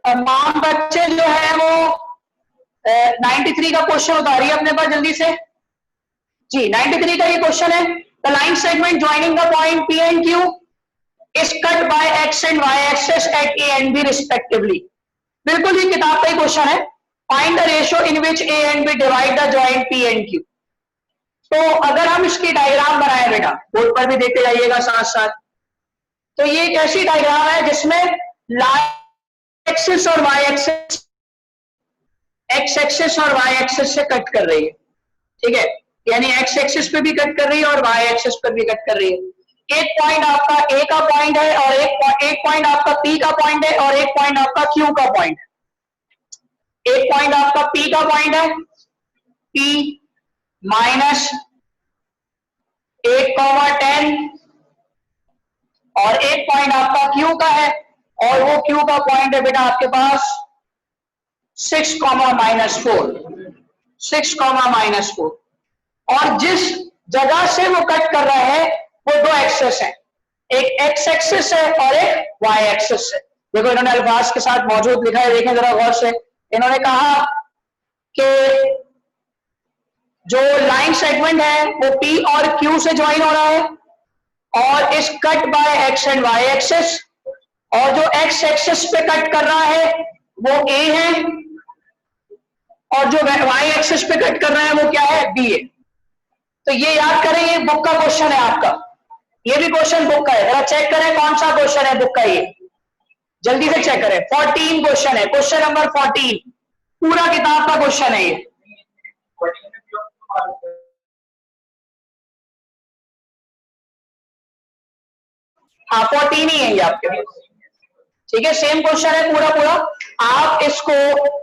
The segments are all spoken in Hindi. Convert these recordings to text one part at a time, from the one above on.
तमाम बच्चे जो है वो 93 का क्वेश्चन उतारिए अपने पास जल्दी से जी। 93 का ये क्वेश्चन है, the line segment joining the point P and Q is cut by X and Y axes at A and B respectively. बिल्कुल ही किताब का ही क्वेश्चन है। Find the ratio in which A and B divide the joint P and Q. तो अगर हम इसकी डायग्राम बनाए बेटा, बोर्ड पर भी देखते जाइएगा साथ साथ, तो ये एक ऐसी डायग्राम है जिसमें लाइन एक्सिस और वाई एक्सिस, एक्स एक्सिस और वाई एक्सिस से कट कर रही है, ठीक है, यानी एक्स एक्सिस पे भी कट कर रही है और वाई एक्सिस पर भी कट कर रही है। एक पॉइंट आपका ए का पॉइंट है और एक पॉइंट आपका पी का पॉइंट है और एक पॉइंट आपका क्यू का पॉइंट है। एक पॉइंट आपका पी का पॉइंट है, पी माइनस 8,10 और एक पॉइंट आपका क्यू का है और वो क्यू का पॉइंट है बेटा आपके पास 6,-4, 6,-4। और जिस जगह से वो कट कर रहा है वो दो एक्सेस है, एक एक्स एक्सिस है और एक वाई एक्सिस है। देखो इन्होंने अल्फाज के साथ मौजूद लिखा है, देखें जरा गौर से। इन्होंने कहा कि जो लाइन सेगमेंट है वो पी और क्यू से ज्वाइन हो रहा है और इस cut by X and Y axis, और जो एक्स एक्सिस पे कट कर रहा है वो ए है और जो वाई एक्सिस पे कट कर रहा है वो क्या है, बी है। तो ये याद करें, ये बुक का क्वेश्चन है आपका, ये भी क्वेश्चन बुक का है। जरा चेक करें कौन सा क्वेश्चन है बुक का, ये जल्दी से चेक करें। 14 क्वेश्चन है, क्वेश्चन नंबर 14, पूरा किताब का क्वेश्चन है ये। हाँ 14 ही है ये आपके, ठीक है, सेम क्वेश्चन है पूरा पूरा। आप इसको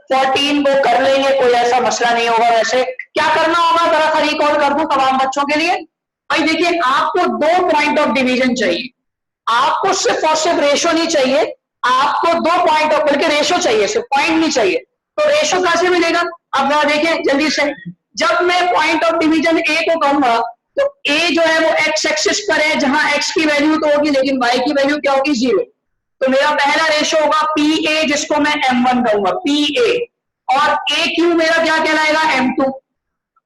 14 को कर लेंगे, कोई ऐसा मसला नहीं होगा। वैसे क्या करना होगा, जरा सा रिकॉल कर दूं तमाम बच्चों के लिए। भाई देखिए, आपको दो पॉइंट ऑफ डिवीजन चाहिए, आपको सिर्फ और सिर्फ रेशो नहीं चाहिए, आपको दो पॉइंट ऑफ, बल्कि रेशो चाहिए, सिर्फ पॉइंट नहीं चाहिए। तो रेशो कहां से मिलेगा, अब जरा देखें जल्दी से। जब मैं पॉइंट ऑफ डिवीजन ए को कहूंगा तो ए जो है वो एक्स एक्सिस पर है, जहां एक्स की वैल्यू तो होगी लेकिन वाई की वैल्यू क्या होगी, 0। तो मेरा पहला रेशो होगा पी ए, जिसको मैं M1 कहूंगा, पी ए, और ए क्यू मेरा क्या कहलाएगा, M2।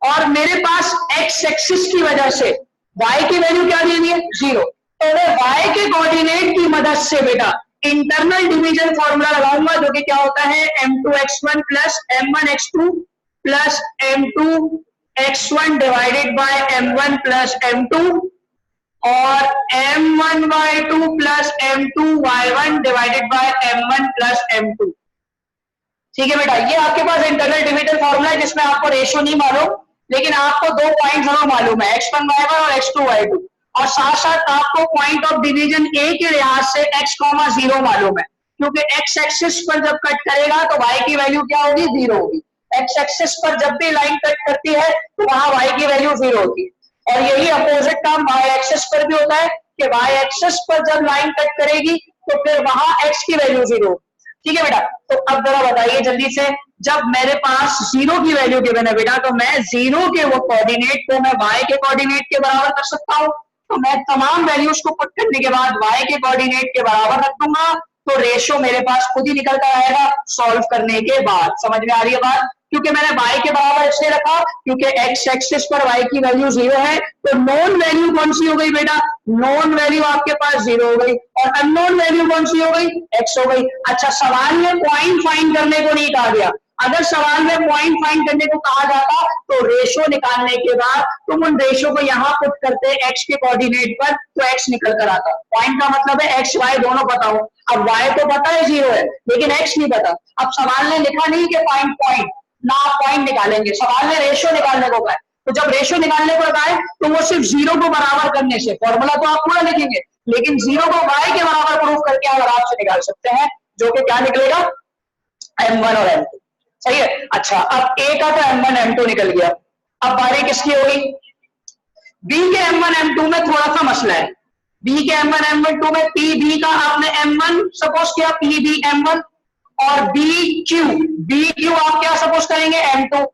और मेरे पास एक्स एक्सिस की वजह से वाई की वैल्यू क्या दी हुई है, 0। तो मैं वाई के कोऑर्डिनेट की मदद से बेटा इंटरनल डिवीजन फॉर्मूला लगाऊंगा, जो कि क्या होता है, M2x1 plus M1x2 plus M2x1 divided by M1 plus M2 और M1y2 plus M2y1 divided by M1 plus M2। ठीक है बेटा, ये आपके पास इंटरनल डिविजन फॉर्मूला है जिसमें आपको रेशो नहीं मालूम, लेकिन आपको दो पॉइंट जरूर मालूम है, x1y1 और x2y2, और साथ साथ आपको पॉइंट ऑफ डिवीजन ए के लिहाज से x,0 मालूम है, क्योंकि x एक्सिस पर जब कट करेगा तो y की वैल्यू क्या होगी, 0 होगी। x एक्सिस पर जब भी लाइन कट करती है तो वहां y की वैल्यू 0 होती है, और यही अपोजिट काम y एक्सिस पर भी होता है कि y एक्सिस पर जब लाइन कट करेगी तो फिर वहां x की वैल्यू 0। ठीक है बेटा, तो अब जरा बताइए जल्दी से, जब मेरे पास 0 की वैल्यू गिवन है बेटा, तो मैं 0 के वो कोऑर्डिनेट को मैं y के कोऑर्डिनेट के बराबर कर सकता हूं। तो मैं तमाम वैल्यूज को पुट करने के बाद y के कोऑर्डिनेट के बराबर रख दूंगा, तो रेशो मेरे पास खुद ही निकल कर आएगा सॉल्व करने के बाद। समझ में आ रही है बात, क्योंकि मैंने y के बराबर इसलिए रखा क्योंकि x एक्सिस पर y की वैल्यू 0 है, तो नॉन वैल्यू कौन सी हो गई बेटा, नॉन वैल्यू आपके पास 0 हो गई, और अननोन वैल्यू कौन सी हो गई, x हो गई। अच्छा, सवाल में पॉइंट फाइंड करने को नहीं कहा गया, अगर सवाल में पॉइंट फाइंड करने को कहा जाता तो रेशो निकालने के बाद तुम उन रेशो को यहां पुट करते x के कोऑर्डिनेट पर, तो x निकल कर आता। पॉइंट का मतलब है x y दोनों पता हो। अब y तो पता है 0 है, लेकिन x नहीं पता। अब सवाल ने लिखा नहीं कि फाइंड पॉइंट, ना आप पॉइंट निकालेंगे, सवाल ने रेशो निकालने को कहा है। तो जब रेशो निकालने को कहा है तो वो सिर्फ 0 को बराबर करने से, फॉर्मूला तो आप पूरा लिखेंगे लेकिन 0 को y के बराबर प्रूफ करके आप आराम से निकाल सकते हैं, जो कि क्या निकलेगा, M1 और M2। सही है। अच्छा, अब A का तो M1 M2 निकल गया, अब बारी किसकी होगी, B के M1 M2 में थोड़ा सा मसला है। B के M1 M2 में P B का आपने M1 सपोज किया, P B M1, और B Q आप क्या सपोज करेंगे, M2।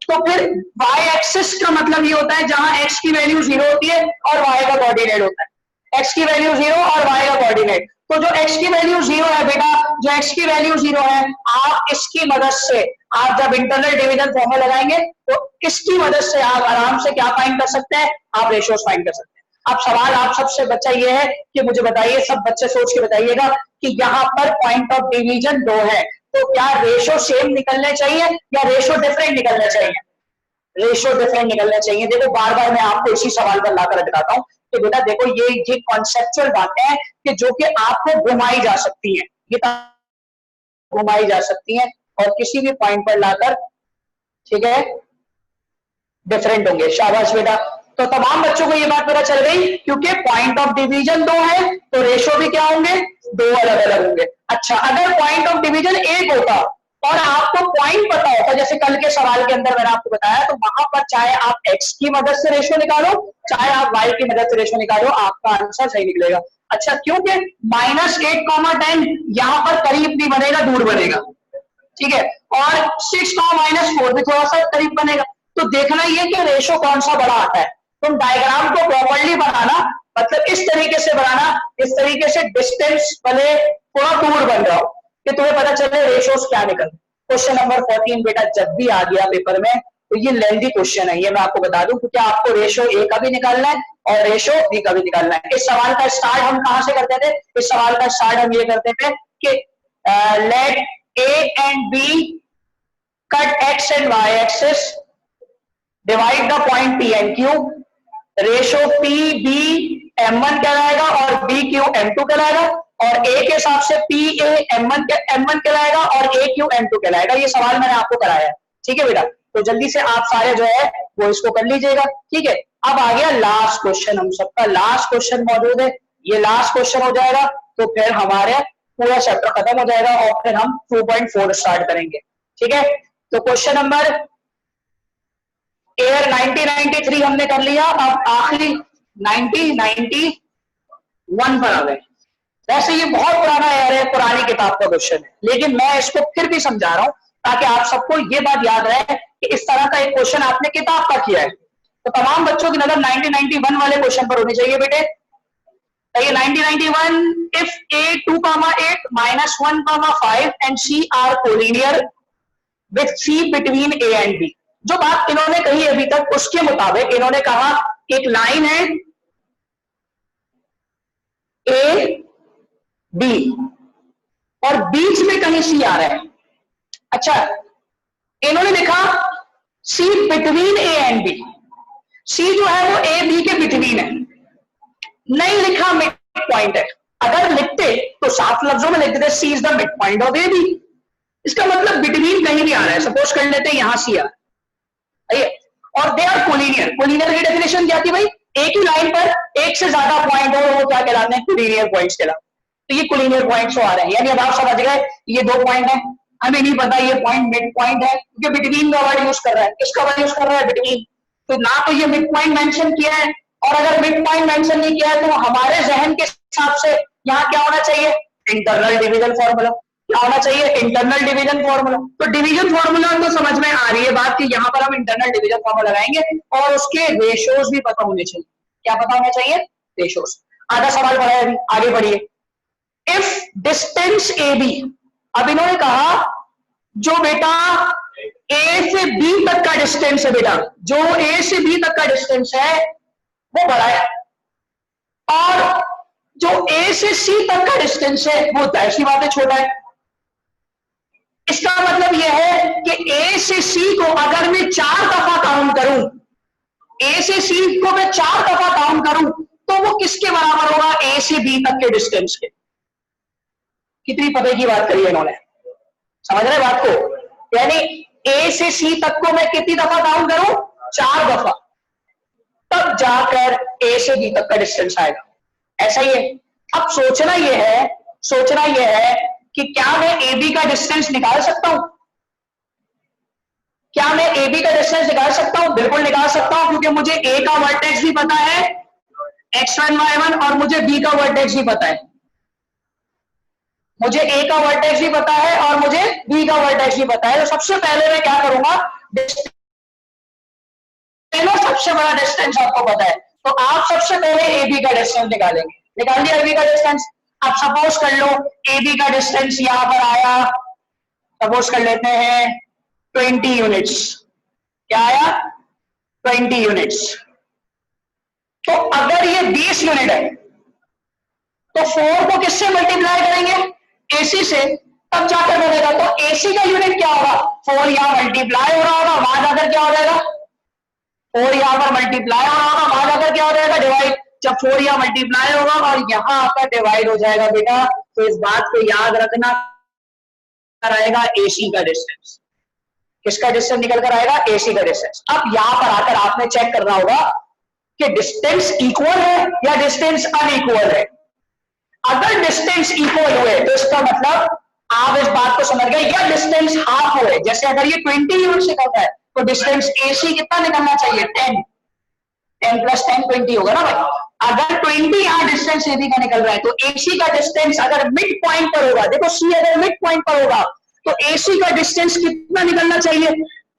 तो फिर y एक्सिस का मतलब ये होता है जहां x की वैल्यू 0 होती है और y का कोऑर्डिनेट होता है, x की वैल्यू 0 और y का कोऑर्डिनेट। तो जो x की वैल्यू 0 है बेटा, जो x की वैल्यू 0 है, आप इसकी मदद से आप जब इंटरनल डिवीजन फॉर्मूला लगाएंगे तो इसकी मदद से आप आराम से क्या फाइंड कर सकते हैं, आप रेशियोज फाइंड कर सकते हैं। अब सवाल आप सबसे बच्चा ये है कि मुझे बताइए, सब बच्चे सोच के बताइएगा कि यहाँ पर पॉइंट ऑफ डिवीजन 2 है, तो क्या रेशो सेम निकलने चाहिए या रेशो डिफरेंट निकलने चाहिए? रेशो डिफरेंट निकलने चाहिए। देखो बार बार मैं आपको इसी सवाल पर लाकर दिखाता हूँ कि बेटा देखो ये कॉन्सेप्चुअल बातें हैं कि जो कि आपको घुमाई जा सकती है, ये घुमाई जा सकती है और किसी भी पॉइंट पर लाकर, ठीक है, डिफरेंट होंगे। शाबाश बेटा। तो तमाम बच्चों को ये बात पता चल गई, क्योंकि पॉइंट ऑफ डिवीजन 2 है तो रेशो भी क्या होंगे, 2 अलग अलग होंगे। अच्छा, अगर पॉइंट ऑफ डिवीजन 1 होता और आपको पॉइंट पता होता, जैसे कल के सवाल के अंदर मैंने आपको बताया, तो वहां पर चाहे आप x की मदद से रेशो निकालो, चाहे आप y की मदद से रेशो निकालो, आपका आंसर सही निकलेगा। अच्छा, क्योंकि -8, 10 यहाँ पर करीब नहीं बनेगा, दूर बनेगा, ठीक है, और 6 -4 भी थोड़ा सा करीब बनेगा। तो देखना ये कि रेशो कौन सा बड़ा आता है। तुम डायग्राम को प्रॉपर्ली बनाना, मतलब इस तरीके से बनाना, इस तरीके से डिस्टेंस भले थोड़ा दूर बन जाओ कि तुम्हें पता चले रेशोस क्या निकल। क्वेश्चन नंबर 14 बेटा जब भी आ गया पेपर में तो ये लेंथी क्वेश्चन है, ये मैं आपको बता दूं, क्योंकि आपको रेशो ए का भी निकालना है और रेशो बी का भी निकालना है। इस सवाल का स्टार्ट हम कहां से करते थे? इस सवाल का स्टार्ट हम ये करते थे कि late A and B cut x and y axis, divide the point P and Q, ratio P B M1 कहलाएगा और BQ M2 कहलाएगा, और A के हिसाब से PA M1 कहलाएगा और AQ M2 कहलाएगा। ये सवाल मैंने आपको कराया है, ठीक है बेटा। तो जल्दी से आप सारे जो है वो इसको कर लीजिएगा, ठीक है। अब आ गया लास्ट क्वेश्चन, हम सबका लास्ट क्वेश्चन मौजूद है, ये लास्ट क्वेश्चन हो जाएगा तो फिर हमारे पूरा चैप्टर खत्म हो जाएगा और फिर हम 2.4 स्टार्ट करेंगे, ठीक है। तो क्वेश्चन नंबर एयर 1993 हमने कर लिया, अब आखिरी 1991 पर आ गए। वैसे ये बहुत पुराना एयर है, पुरानी किताब का क्वेश्चन है, लेकिन मैं इसको फिर भी समझा रहा हूं ताकि आप सबको ये बात याद रहे कि इस तरह का एक क्वेश्चन आपने किताब का किया है। तो तमाम बच्चों की नजर 1991 वाले क्वेश्चन पर होनी चाहिए बेटे। ये 1991, if a 2,8 -1, 5 and c are collinear with c between a and b, जो बात इन्होंने कही अभी तक उसके मुताबिक इन्होंने कहा एक लाइन है ए बी और बीच में कहीं सी आ रहा है। अच्छा, इन्होंने लिखा सी between A and B, C जो है वो ए बी के बिटवीन है, नहीं लिखा मिड पॉइंट है। अगर लिखते तो साफ लफ्जों में लिख देते C is the midpoint of A B, इसका मतलब बिटवीन कहीं भी आ रहा है। सपोज कर लेते हैं यहां सी आ, और दे आर कोलिनियर। कोलिनियर की डेफिनेशन क्या थी भाई? एक ही लाइन पर एक से ज्यादा पॉइंट हो, वो क्या कहलाते हैं? कोलिनियर पॉइंट्स कहलाते हैं। तो ये कोलिनियर पॉइंट्स आ रहे हैं, यानी अब आप समझ गए ये 2 पॉइंट है, हमें नहीं पता ये पॉइंट मिड पॉइंट है क्योंकि बिटवीन का वर्ड यूज कर रहा है। किसका वर्ड यूज कर रहा है? बिटवीन। तो ना तो ये मिड पॉइंट मेंशन किया है, और अगर मिड पॉइंट मेंशन नहीं किया है तो हमारे जहन के हिसाब से यहाँ क्या होना चाहिए? Internal division formula. क्या होना चाहिए? Internal division formula. तो डिवीजन फॉर्मूला तो समझ में आ रही है बात कि यहाँ पर हम इंटरनल डिवीजन फॉर्मूला लगाएंगे और उसके रेशोज भी पता होने चाहिए। क्या पता होना चाहिए? रेशोज। आधा सवाल पढ़ा है अभी, आगे बढ़िए। इफ डिस्टेंस ए बी, अब इन्होंने कहा जो बेटा ए से बी तक का डिस्टेंस है, बेटा जो ए से बी तक का डिस्टेंस है वो बड़ा है, और जो ए से सी तक का डिस्टेंस है वो जाहिर सी बात है छोटा है। इसका मतलब यह है कि ए से सी को अगर मैं 4 दफा काउंट करूं, ए से सी को मैं 4 दफा काउंट करूं तो वो किसके बराबर होगा? ए से बी तक के डिस्टेंस के। कितनी पते की बात करी है इन्होंने, समझ रहे बात को? यानी ए से सी तक को मैं कितनी दफा काउंट करूं? 4 दफा, तब जाकर ए से बी तक का डिस्टेंस आएगा। ऐसा ही है। अब सोचना यह है कि क्या मैं ए बी का डिस्टेंस निकाल सकता हूं? क्या मैं ए बी का डिस्टेंस निकाल सकता हूं? बिल्कुल निकाल सकता हूं, क्योंकि मुझे ए का वर्टेक्स भी पता है x1 y1, और मुझे बी का वर्टेक्स भी पता है। मुझे ए का वर्टेक्स भी पता है और मुझे बी का वर्टेक्स भी पता है। तो सबसे पहले मैं क्या करूंगा? सबसे बड़ा डिस्टेंस आपको पता है, तो आप सबसे पहले ए बी का डिस्टेंस निकालेंगे। निकाल दिया ए बी का डिस्टेंस। अब सपोज कर लो ए बी का डिस्टेंस यहां पर आया, सपोज कर लेते हैं 20 यूनिट्स। क्या आया? 20 यूनिट्स। तो अगर ये 20 यूनिट है तो 4 को किससे मल्टीप्लाई करेंगे? एसी से, तब जाकर बनेगा। तो एसी का यूनिट क्या होगा? 4 यहां मल्टीप्लाई हो रहा होगा, वहां जाकर क्या हो जाएगा? 4 यहां पर मल्टीप्लाई हो रहा होगा, वहां जाकर क्या हो जाएगा? डिवाइड। जब 4 यहां मल्टीप्लाई होगा और यहां आकर डिवाइड हो जाएगा बेटा, तो इस बात को याद रखना, आएगा एसी का डिस्टेंस। किसका डिस्टेंस निकल कर आएगा? एसी का डिस्टेंस। अब यहां पर आकर आपने चेक करना होगा कि डिस्टेंस इक्वल है या डिस्टेंस अनइक्वल है। अगर डिस्टेंस इक्वल हुए तो इसका मतलब आप इस बात को समझ गए, या डिस्टेंस हाफ हुए, जैसे अगर ये 20 यूनिट से निकलता है तो डिस्टेंस एसी कितना निकलना चाहिए? 10। 10 प्लस 10 20 होगा ना भाई। अगर 20 यहाँ डिस्टेंस एबी का निकल रहा है तो एसी का डिस्टेंस अगर मिड पॉइंट पर होगा, देखो सी अगर मिड पॉइंट पर होगा तो एसी का डिस्टेंस कितना निकलना चाहिए?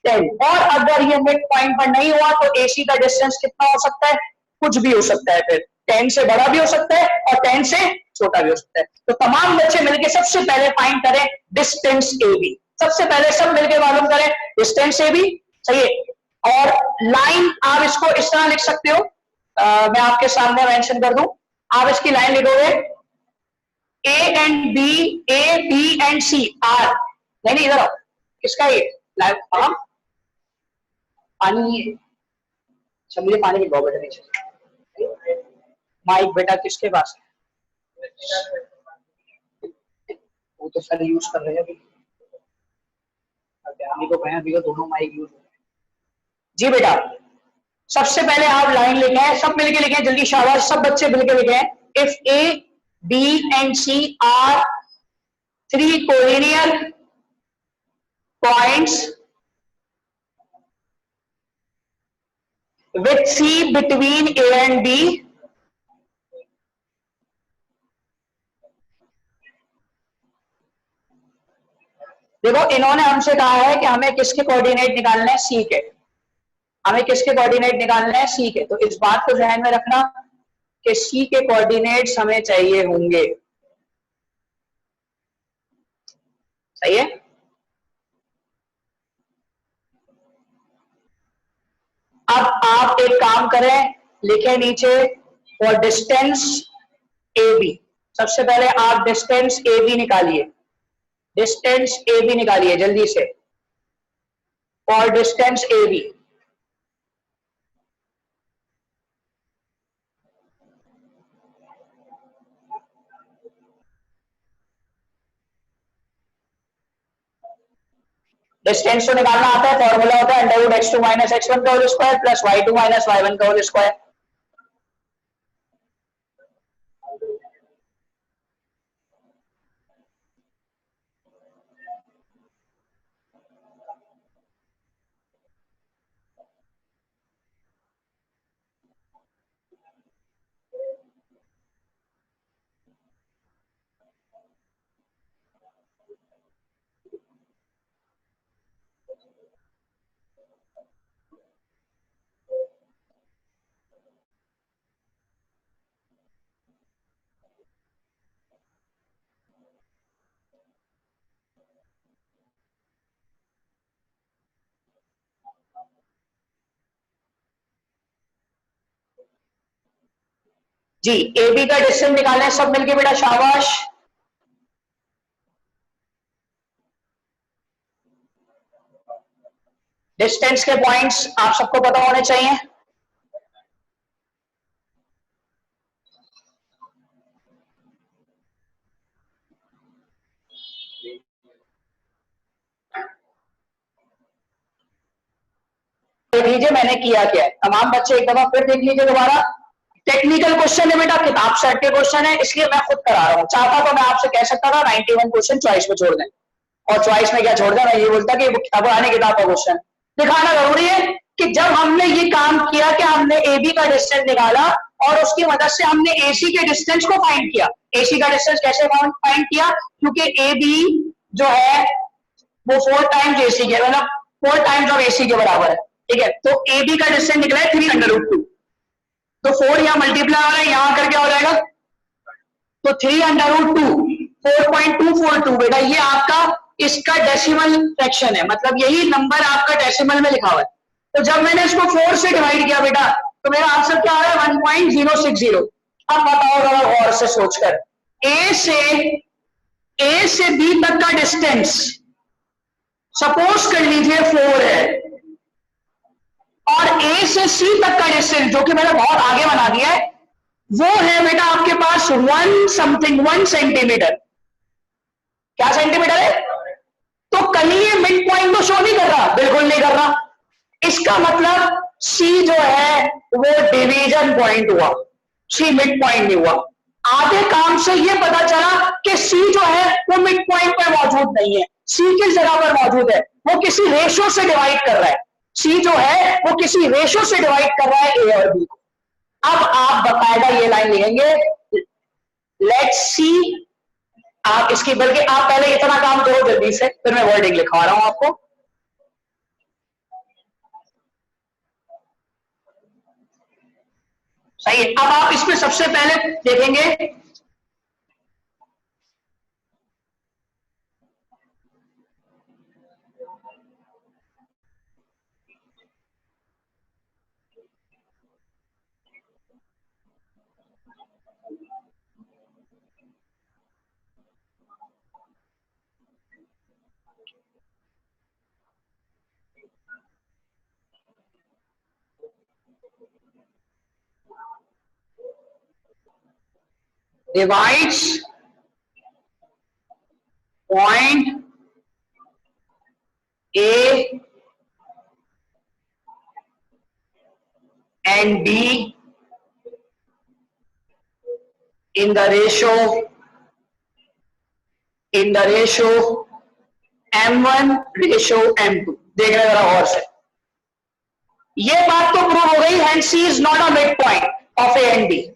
10। और अगर ये मिड पॉइंट पर नहीं हुआ तो एसी का डिस्टेंस कितना हो सकता है? कुछ भी हो सकता है, फिर 10 से बड़ा भी हो सकता है और 10 से छोटा भी हो सकता है। तो तमाम बच्चे मिलकर सबसे पहले फाइंड करें डिस्टेंस एबी। सबसे पहले सब मिलकर मालूम करें डिस्टेंस एबी। सही है। और लाइन आप इसको इस तरह लिख सकते हो, मैं आपके सामने मेंशन कर दूं। आप इसकी लाइन लिखोगे A and B, A B and C are. नहीं इधर आओ, किसका ये लाइन? हाँ पानी है। अच्छा मुझे पानी पिलवाओ बेटा नीचे। माइक बेटा किसके पास है? वो तो सर यूज कर रहे हैं अभी। अभी को कहें, अभी को दोनों माइक यूज हो रहे हैं। जी बेटा, सबसे पहले आप लाइन लिखें, सब मिलके लिखें जल्दी, शाबाश सब बच्चे मिलके लिखें। If A B and C are 3 collinear points with C between A and B, देखो इन्होंने हमसे कहा है कि हमें किसके कोऑर्डिनेट निकालने हैं? सी के। हमें किसके कोऑर्डिनेट निकालने हैं? सी के। तो इस बात को ध्यान में रखना कि सी के कोऑर्डिनेट्स हमें चाहिए होंगे। सही है। अब आप एक काम करें, लिखे नीचे फॉर डिस्टेंस ए बी। सबसे पहले आप डिस्टेंस ए बी निकालिए, डिस्टेंस ए बी निकालिए जल्दी से, for distance A B. Distance तो निकालना आता है, फॉर्मूला होता है under root x2 minus x1 का whole square plus y2 minus y1 का होल स्क्वायर। जी ए बी का डिस्टेंस निकालना है सब मिलके बेटा, शाबाश। डिस्टेंस के पॉइंट्स आप सबको पता होने चाहिए। देख लीजिए मैंने किया क्या है, तमाम बच्चे एक दफा फिर देख लीजिए दोबारा। टेक्निकल क्वेश्चन है बेटा, किताब सेट के क्वेश्चन है, इसलिए मैं खुद करा रहा हूं। चाहता तो मैं आपसे कह सकता था 91 क्वेश्चन चॉइस में छोड़ दें, और चॉइस में क्या छोड़ दें, मैं ये बोलता कि पुराने किताब का क्वेश्चन दिखाना जरूरी है कि जब हमने ये काम किया कि हमने ए बी का डिस्टेंस निकाला और उसकी मदद से हमने एसी के डिस्टेंस को फाइंड किया। एसी का डिस्टेंस कैसे फाइंड किया? क्योंकि ए बी जो है वो 4 टाइम्स एसी के, मतलब 4 टाइम्स ऑफ एसी के बराबर है। ठीक है, तो ए बी का डिस्टेंस निकला है 3 अंडर रूट 2, तो 4 यहां मल्टीप्लाई हो रहा है, यहां करके हो जाएगा तो 3√2 4.242 बेटा ये आपका इसका डेसिमल फ्रैक्शन है, मतलब यही नंबर आपका डेसिमल में लिखा हुआ है। तो जब मैंने इसको 4 से डिवाइड किया बेटा तो मेरा आंसर क्या आया 1.060। अब बताओ जरा गौर से सोचकर, ए से बी तक का डिस्टेंस सपोज कर लीजिए 4 है, और ए से सी तक का डिस्टेंस जो कि मैंने बहुत आगे बना दिया है वो है बेटा आपके पास 1 सेंटीमीटर। क्या सेंटीमीटर है? तो कहीं ये मिड पॉइंट तो शो नहीं कर रहा, बिल्कुल नहीं कर रहा। इसका मतलब सी जो है वो डिवीजन पॉइंट हुआ, सी मिड पॉइंट नहीं हुआ। आधे काम से ये पता चला कि सी जो है वो मिड पॉइंट पर मौजूद नहीं है। सी किस जगह पर मौजूद है? वो किसी रेशो से डिवाइड कर रहा है। सी जो है वो किसी रेशो से डिवाइड कर रहा है ए और बी को। अब आप बकायदा ये लाइन लिखेंगे, लेट्स सी। आप इसकी, बल्कि आप पहले इतना काम करो जल्दी से, फिर मैं वर्डिंग लिखवा रहा हूं आपको। सही है। अब आप इसमें सबसे पहले देखेंगे divides point A and B in the ratio M1 ratio M2। देख रहे जरा और से, ये बात तो प्रूव हो गई, hence C is not a midpoint of A and B.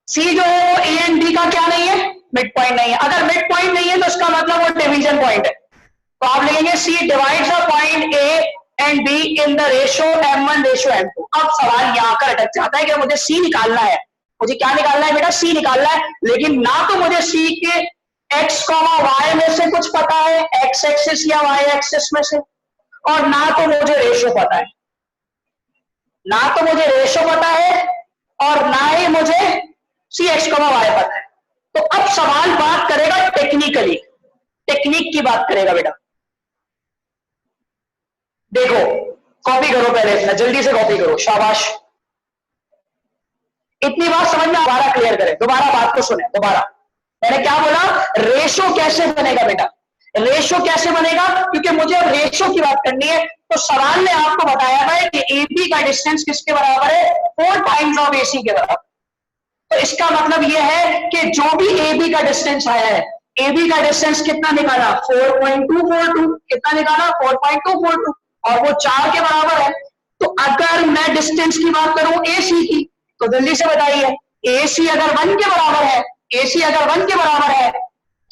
C जो है वो ए एंड बी का क्या नहीं है? मिड पॉइंट नहीं है। अगर मिड पॉइंट नहीं है तो इसका मतलब वो डिवीजन पॉइंट है। तो आप लिखेंगे C divides the point A and B in the ratio M1 ratio M2। अब सवाल यहां कर अटक जाता है कि मुझे सी निकालना है। मुझे क्या निकालना है बेटा? सी निकालना है, लेकिन ना तो मुझे सी के एक्स वाई में से कुछ पता है, एक्स एक्सिस या वाई एक्सिस में से, और ना तो मुझे रेशो पता है, ना तो मुझे रेशो पता है और ना ही मुझे सी एक्स वाई पता है। तो अब सवाल बात करेगा टेक्निकली, टेक्निक की बात करेगा बेटा। देखो कॉपी करो, पहले इतना जल्दी से कॉपी करो, शाबाश। इतनी बात समझ में, दोबारा क्लियर करें, दोबारा बात को सुने दोबारा। मैंने क्या बोला? रेशो कैसे बनेगा बेटा? रेशो कैसे बनेगा? क्योंकि मुझे रेशो की बात करनी है। तो सवाल ने आपको बताया था कि AB का डिस्टेंस किसके बराबर है? 4 टाइम्स ऑफ AC के बराबर। तो इसका मतलब यह है कि जो भी AB का डिस्टेंस आया है, AB का डिस्टेंस कितना निकाला? 4.242। कितना निकाला? 4.242, और वो 4 के बराबर है। तो अगर मैं डिस्टेंस की बात करूं AC की, तो जल्दी से बताइए, AC अगर 1 के बराबर है, AC अगर 1 के बराबर है,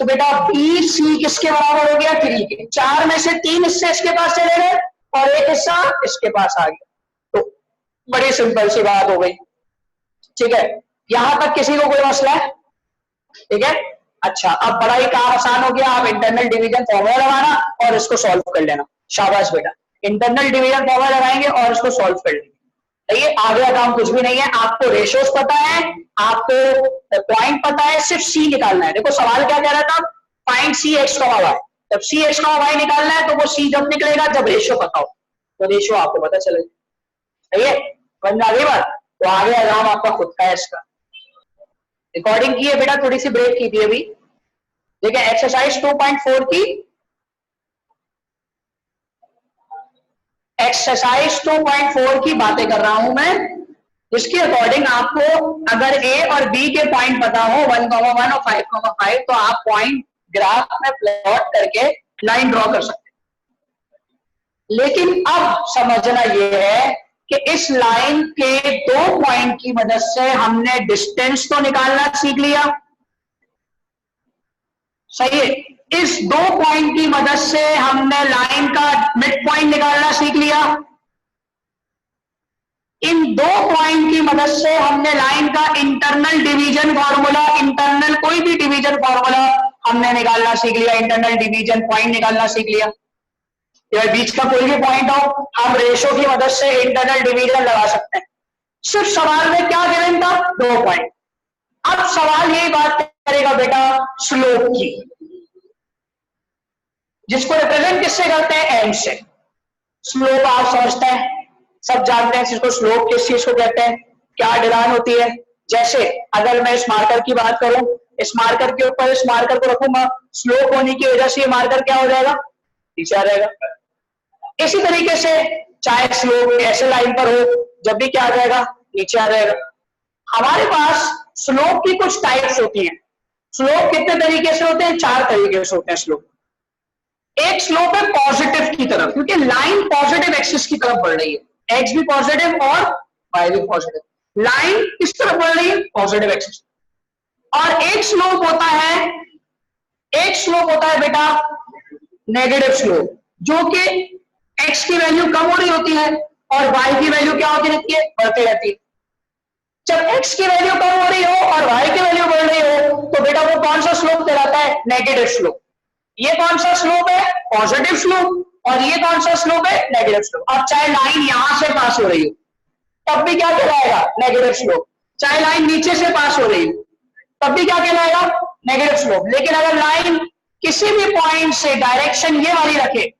तो बेटा BC किसके बराबर हो गया? 3 के। 4 में से 3 हिस्से इसके पास चले गए और 1 हिस्सा इसके पास आ गया। तो बड़ी सिंपल सी बात हो गई, ठीक है। यहां तक किसी को कोई मसला है? ठीक है, अच्छा। अब बड़ा ही काम आसान हो गया, आप इंटरनल डिवीजन फॉर्मूला लगाना और इसको सॉल्व कर लेना। शाबाश बेटा, इंटरनल डिवीजन फॉर्मूला लगाएंगे और इसको सॉल्व कर लेंगे। ये आगे काम कुछ भी नहीं है। आपको रेशोस पता है, आपको पॉइंट पता है, सिर्फ सी निकालना है। देखो सवाल क्या कह रहा था? फाइंड सी एक्स वाई। जब सी एक्स वाई निकालना है तो वो सी जब निकलेगा जब रेशो पता हो, तो रेशो आपको पता चलेगा। सही है, समझ आगे बात। तो आगे एग्जाम आपका खुद का है। इसका रिकॉर्डिंग की है बेटा, थोड़ी सी ब्रेक की थी अभी। देखिए एक्सरसाइज 2.4 की, एक्सरसाइज 2.4 की बातें कर रहा हूं मैं, जिसके अकॉर्डिंग आपको अगर ए और बी के पॉइंट पता हो 1,1 और 5,5, तो आप पॉइंट ग्राफ में प्लॉट करके लाइन ड्रॉ कर सकते हैं। लेकिन अब समझना यह है कि इस लाइन के 2 पॉइंट की मदद से हमने डिस्टेंस तो निकालना सीख लिया, सही है। इस 2 पॉइंट की मदद से हमने लाइन का मिड पॉइंट निकालना सीख लिया। इन दो पॉइंट की मदद से हमने लाइन का इंटरनल डिवीजन फॉर्मूला, इंटरनल कोई भी डिवीजन फॉर्मूला हमने निकालना सीख लिया, इंटरनल डिवीजन पॉइंट निकालना सीख लिया। या बीच का कोई भी पॉइंट हो, हम रेशो की मदद से इंटरनल डिवीजन लगा सकते हैं। सिर्फ सवाल में क्या गिवन था, 2 पॉइंट। अब सवाल यही बात करेगा बेटा स्लोप की, जिसको रिप्रेजेंट किससे करते हैं, एम से। स्लोप आप समझते हैं, सब जानते हैं इसको, स्लोप किस चीज को कहते हैं, क्या डिरान होती है। जैसे अगर मैं इस मार्कर की बात करूं, इस मार्कर के ऊपर इस मार्कर को रखूंगा, स्लोप होने की वजह से ये मार्कर क्या हो जाएगा, नीचे आ जाएगा। इसी तरीके से चाहे स्लोप ऐसे लाइन पर हो, जब भी क्या आ जाएगा, नीचे आ जाएगा। हमारे पास स्लोप की कुछ टाइप्स होती हैं। स्लोप कितने तरीके से होते हैं, 4 तरीके से होते हैं स्लोप। एक स्लोप है पॉजिटिव की तरफ, क्योंकि लाइन पॉजिटिव एक्सिस की तरफ बढ़ रही है, एक्स भी पॉजिटिव और वाई भी पॉजिटिव, लाइन किस तरफ बढ़ रही है, पॉजिटिव एक्सिस। और एक स्लोप होता है बेटा नेगेटिव स्लोप, जो कि एक्स की वैल्यू कम हो रही होती है और वाई की वैल्यू क्या होती रहती है, बढ़ती रहती है। जब एक्स की वैल्यू कम हो रही हो और वाई की वैल्यू बढ़ रही हो, तो बेटा वो कौन सा स्लोप कहलाता है, नेगेटिव स्लोप। ये कौन सा स्लोप है, पॉजिटिव स्लोप, और ये कौन सा स्लोप है, नेगेटिव स्लोप। अब चाहे लाइन यहां से पास हो रही हो तब भी क्या कहलाएगा, नेगेटिव स्लोप। चाहे लाइन नीचे से पास हो रही हो तब भी क्या कहलाएगा, नेगेटिव स्लोप। लेकिन अगर लाइन किसी भी पॉइंट से डायरेक्शन ये वाली रखे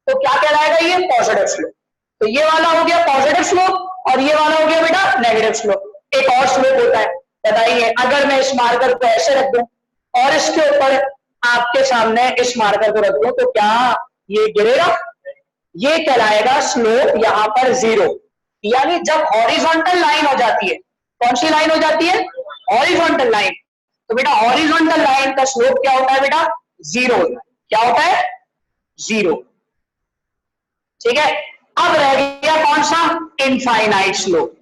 तो क्या कहलाएगा, ये पॉजिटिव स्लोप। तो ये वाला हो गया पॉजिटिव स्लोप और ये वाला हो गया बेटा नेगेटिव स्लोप। एक और स्लोप होता है, बताइए, अगर मैं इस मार्कर को ऐसे रख दूं और इसके ऊपर आपके सामने इस मार्कर को रख दूं, तो क्या ये गिरेगा, ये कहलाएगा स्लोप यहां पर 0। यानी जब हॉरिजॉन्टल लाइन हो जाती है, कौन सी लाइन हो जाती है, हॉरिजॉन्टल लाइन, तो बेटा हॉरिजॉन्टल लाइन का स्लोप क्या होता है बेटा, 0 होता है। क्या होता है, 0। ठीक है, अब रह गया कौन सा, इनफाइनाइट स्लोप।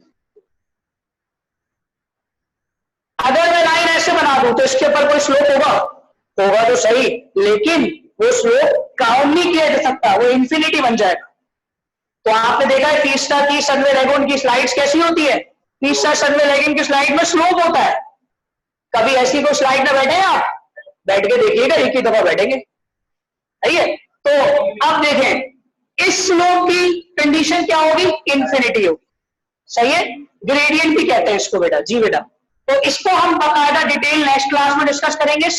अगर मैं लाइन ऐसे बना दूं तो इसके ऊपर कोई स्लोप होगा तो सही, लेकिन वो स्लोप काउंट नहीं किया जा सकता, वो इंफिनिटी बन जाएगा। तो आपने देखा है तीसरा की सनवे लैगून की स्लाइड्स कैसी होती है, तीसरा सनवे लैगून की स्लाइड में स्लोप होता है। कभी ऐसी कोई स्लाइड में बैठे हैं आप, बैठ के देखिएगा, एक ही दफा बैठेंगे, सही है। तो अब देखें इस स्लोप की कंडीशन क्या होगी, इंफिनिटी होगी, सही है। ग्रेडियंट भी कहते हैं इसको बेटा, जी बेटा। तो इसको हम बाकायदा डिटेल नेक्स्ट क्लास में डिस्कस करेंगे।